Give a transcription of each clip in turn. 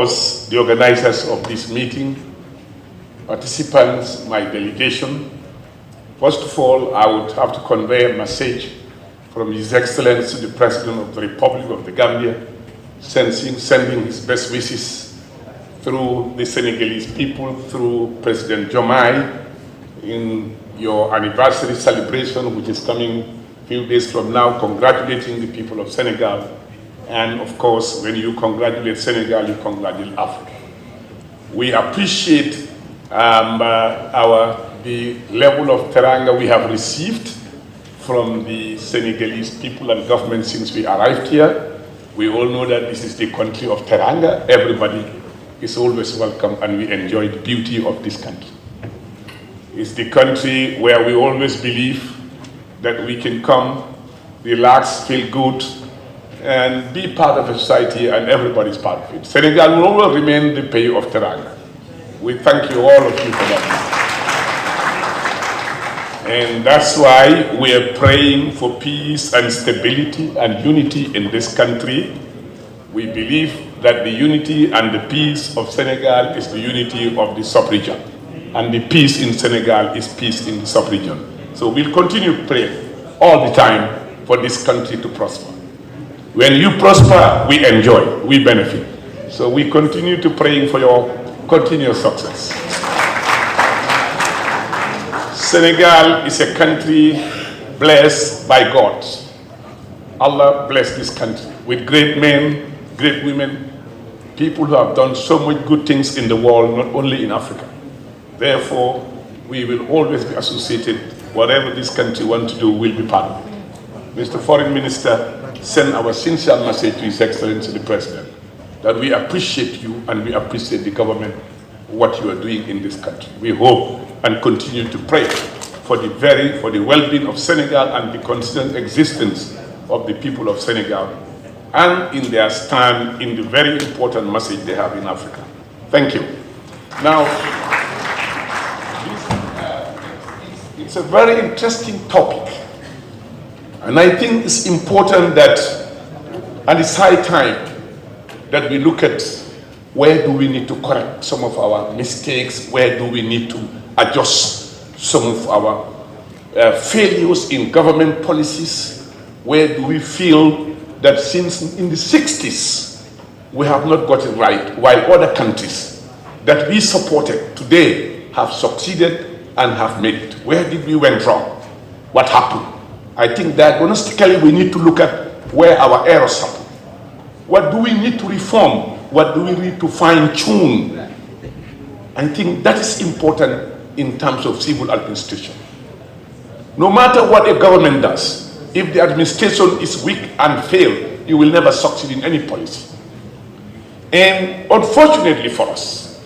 course, the organizers of this meeting, participants, my delegation. First of all, I would have to convey a message from His Excellency, the President of the Republic of the Gambia, sending his best wishes through the Senegalese people, through President Diomaye, in your anniversary celebration, which is coming a few days from now, congratulating the people of Senegal. And of course, when you congratulate Senegal, you congratulate Africa. We appreciate the level of teranga we have received from the Senegalese people and government since we arrived here. We all know that this is the country of teranga. Everybody is always welcome, and we enjoy the beauty of this country. It's the country where we always believe that we can come, relax, feel good, and be part of a society, and everybody's part of it. Senegal will always remain the pays of teranga. We thank you, all of you, for that. And that's why we are praying for peace and stability and unity in this country. We believe that the unity and the peace of Senegal is the unity of the sub-region. And the peace in Senegal is peace in the sub-region. So we'll continue to pray all the time for this country to prosper. When you prosper, we enjoy, we benefit. So we continue to pray for your continuous success. Senegal is a country blessed by God. Allah bless this country with great men, great women, people who have done so much good things in the world, not only in Africa. Therefore, we will always be associated. Whatever this country wants to do, we'll be part of it. Mr. Foreign Minister, send our sincere message to His Excellency the President that we appreciate you and we appreciate the government, what you are doing in this country. We hope and continue to pray for the well-being of Senegal and the constant existence of the people of Senegal and in their stand in the very important message they have in Africa. Thank you. Now, it's a very interesting topic, and I think it's important that, and it's high time that we look at where do we need to correct some of our mistakes, where do we need to adjust some of our failures in government policies, where do we feel that since in the 60s we have not got it right, while other countries that we supported today have succeeded and have made it. Where did we went wrong? What happened? I think diagnostically we need to look at where our errors happen. What do we need to reform? What do we need to fine-tune? I think that is important in terms of civil administration. No matter what a government does, if the administration is weak and fail, you will never succeed in any policy. And unfortunately for us,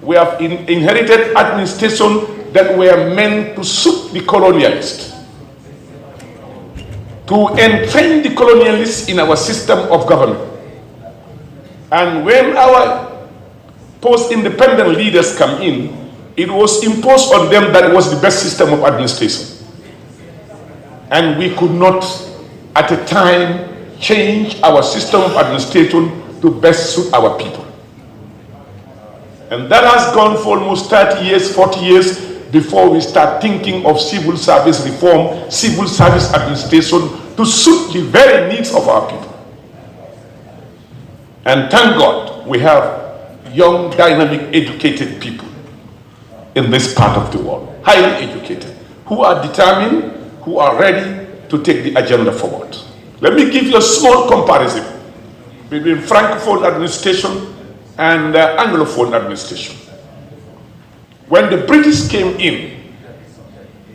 we have inherited administration that were meant to suit the colonialists, to entrain the colonialists in our system of government. And when our post-independent leaders come in, it was imposed on them that it was the best system of administration. And we could not, at a time, change our system of administration to best suit our people. And that has gone for almost 30 years, 40 years, before we start thinking of civil service reform, civil service administration to suit the very needs of our people. And thank God we have young, dynamic, educated people in this part of the world, highly educated, who are determined, who are ready to take the agenda forward. Let me give you a small comparison between Francophone administration and Anglophone administration. When the British came in,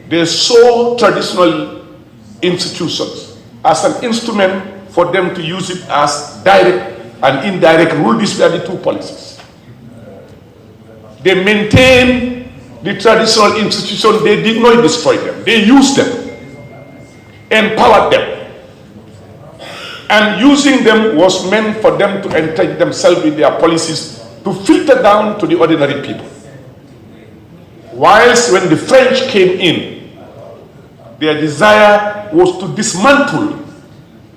they saw traditional institutions as an instrument for them to use it as direct and indirect rule. These were the two policies. They maintained the traditional institutions. They did not destroy them. They used them, empowered them. And using them was meant for them to entrench themselves with their policies to filter down to the ordinary people. Whilst when the French came in, their desire was to dismantle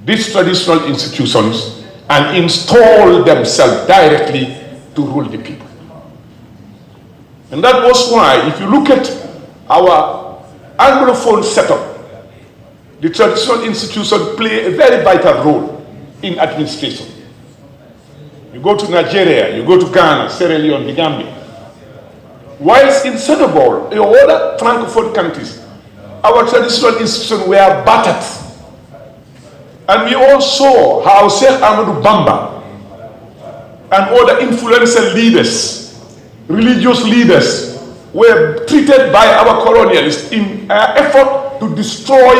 these traditional institutions and install themselves directly to rule the people. And that was why, if you look at our Anglophone setup, the traditional institutions play a very vital role in administration. You go to Nigeria, you go to Ghana, Sierra Leone, the Gambia. Whilst in Senegal, in other Francophone countries, our traditional institutions were battered. And we all saw how Sheikh Ahmadou Bamba and other influential leaders, religious leaders, were treated by our colonialists in an effort to destroy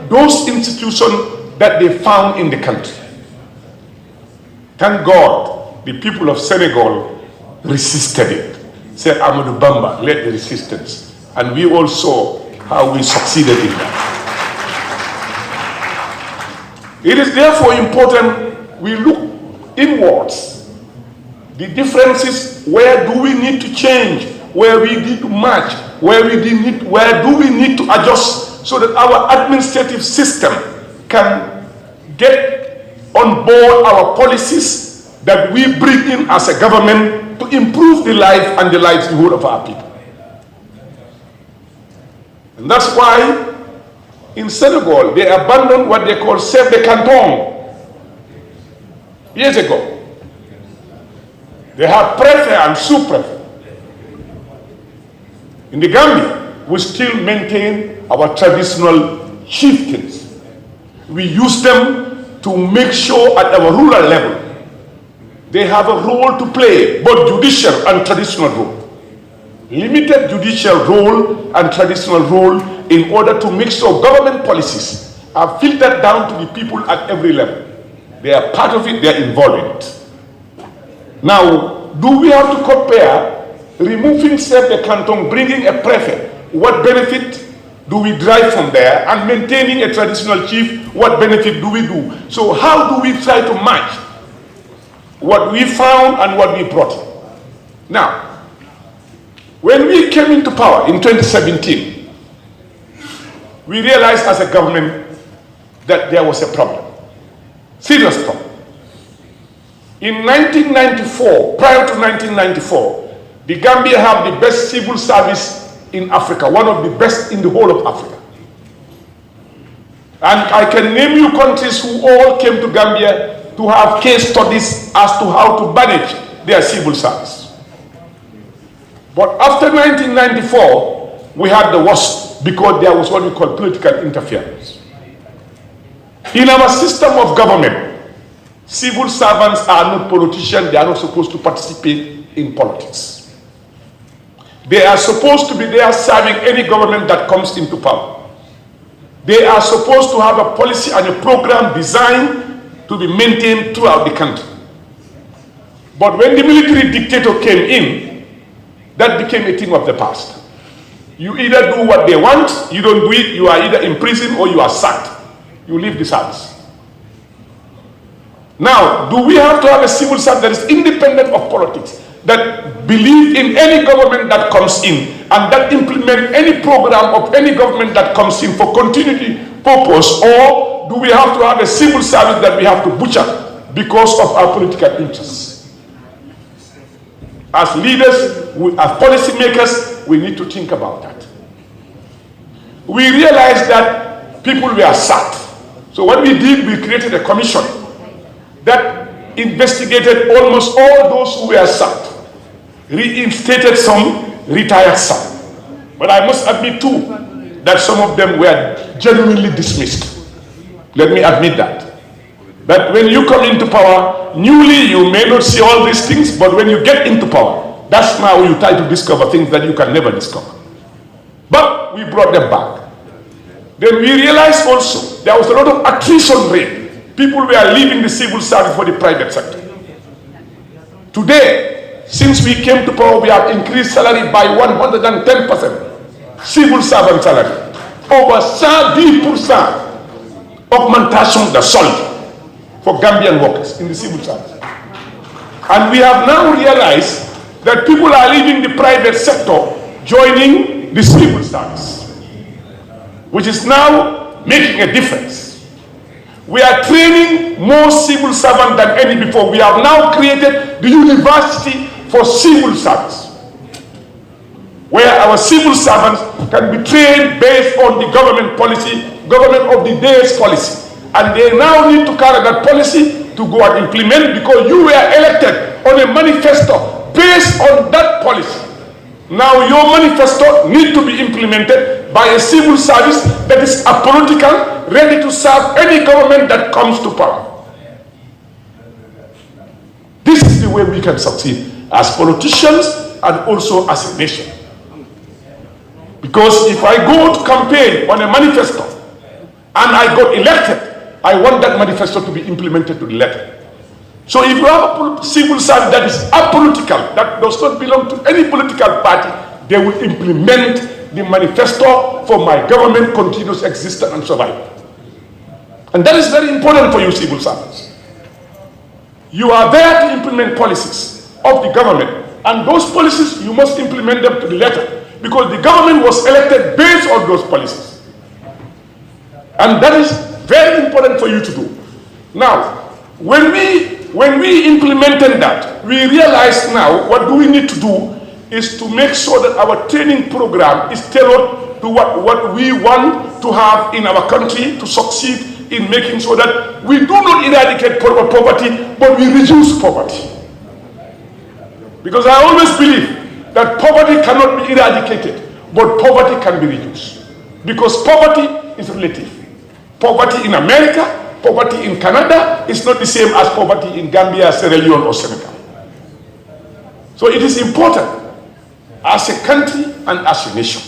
those institutions that they found in the country. Thank God, the people of Senegal resisted it. Sheikh Ahmadou Bamba led the resistance, and we all saw how we succeeded in that. It is therefore important we look inwards. The differences, where do we need to change, where we need to match, where do we need to adjust so that our administrative system can get on board our policies that we bring in as a government to improve the life and the livelihood of our people. And that's why in Senegal, they abandoned what they call chef de canton years ago. They have prefet and sous-prefet. In the Gambia, we still maintain our traditional chieftains. We use them to make sure at our rural level they have a role to play, both judicial and traditional role. Limited judicial role and traditional role in order to make sure government policies are filtered down to the people at every level. They are part of it, they are involved in it. Now, do we have to compare removing chef de canton, bringing a prefect? What benefit do we derive from there? And maintaining a traditional chief, what benefit do we do? So how do we try to match what we found and what we brought in? Now, when we came into power in 2017, we realized as a government that there was a problem, serious problem. In 1994, prior to 1994, the Gambia had the best civil service in Africa, one of the best in the whole of Africa. And I can name you countries who all came to Gambia to have case studies as to how to manage their civil service. But after 1994, we had the worst because there was what we call political interference. In our system of government, civil servants are not politicians, they are not supposed to participate in politics. They are supposed to be there serving any government that comes into power. They are supposed to have a policy and a program designed to be maintained throughout the country. But when the military dictator came in, that became a thing of the past. You either do what they want, you don't do it, you are either in prison or you are sacked. You leave the service. Now, do we have to have a civil service that is independent of politics, that believes in any government that comes in, and that implement any program of any government that comes in for continuity purpose, or do we have to have a civil service that we have to butcher because of our political interests? As leaders, as policymakers, we need to think about that. We realized that people were sacked. So what we did, we created a commission that investigated almost all those who were sacked, reinstated some, retired some. But I must admit too, that some of them were genuinely dismissed. Let me admit that. That when you come into power, newly you may not see all these things, but when you get into power, that's now you try to discover things that you can never discover. But we brought them back. Then we realized also there was a lot of attrition rate. People were leaving the civil service for the private sector. Today, since we came to power, we have increased salary by 110%. Civil servant salary. Over 30% augmentation de solde for Gambian workers in the civil service. And we have now realized that people are leaving the private sector, joining the civil service, which is now making a difference. We are training more civil servants than any before. We have now created the university for civil service, where our civil servants can be trained based on the government policy, government of the day's policy. And they now need to carry that policy to go and implement, because you were elected on a manifesto based on that policy. Now your manifesto needs to be implemented by a civil service that is apolitical, ready to serve any government that comes to power. This is the way we can succeed as politicians and also as a nation. Because if I go to campaign on a manifesto and I got elected, I want that manifesto to be implemented to the letter. So if you have a civil service that is apolitical, that does not belong to any political party, they will implement the manifesto for my government continuous existence and survival. And that is very important for you civil servants. You are there to implement policies of the government, and those policies you must implement them to the letter, because the government was elected based on those policies. And that is very important for you to do. Now, when we implemented that, we realized now what do we need to do is to make sure that our training program is tailored to what we want to have in our country to succeed in making sure that we do not eradicate poverty, but we reduce poverty. Because I always believe that poverty cannot be eradicated, but poverty can be reduced. Because poverty is relative. Poverty in America, poverty in Canada is not the same as poverty in Gambia, Sierra Leone, or Senegal. So it is important as a country and as a nation,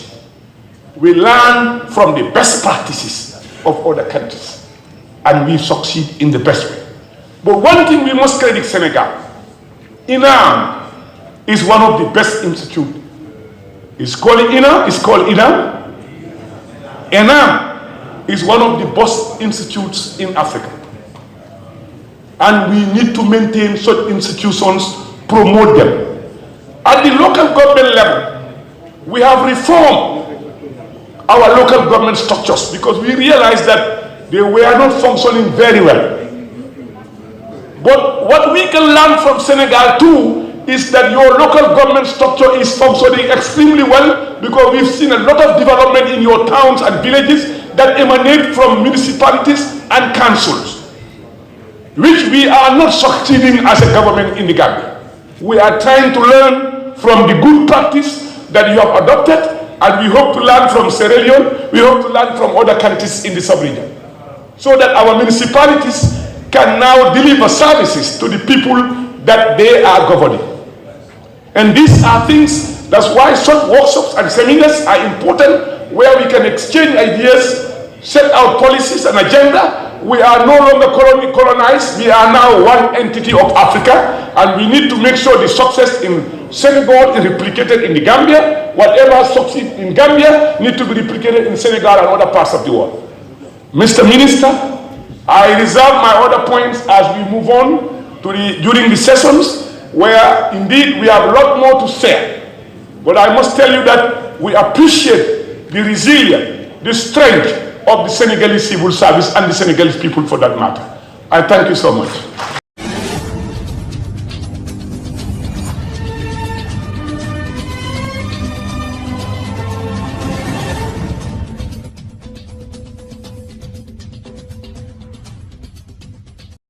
we learn from the best practices of other countries and we succeed in the best way. But one thing we must credit Senegal. INAM is one of the best institutes. It's called INAM. INAM is one of the best institutes in Africa. And we need to maintain such institutions, promote them. At the local government level, we have reformed our local government structures because we realized that they were not functioning very well. But what we can learn from Senegal too is that your local government structure is functioning extremely well, because we've seen a lot of development in your towns and villages that emanate from municipalities and councils, which we are not succeeding as a government in the Gambia. We are trying to learn from the good practice that you have adopted, and we hope to learn from Sierra Leone, we hope to learn from other countries in the sub-region, so that our municipalities can now deliver services to the people that they are governing. And these are things, that's why such workshops and seminars are important, where we can exchange ideas, set out policies and agenda. We are no longer colonized, we are now one entity of Africa, and we need to make sure the success in Senegal is replicated in the Gambia. Whatever succeeds in Gambia needs to be replicated in Senegal and other parts of the world. Mr. Minister, I reserve my other points as we move on to during the sessions, where indeed we have a lot more to say. But I must tell you that we appreciate the resilience, the strength of the Senegalese civil service and the Senegalese people for that matter. I thank you so much.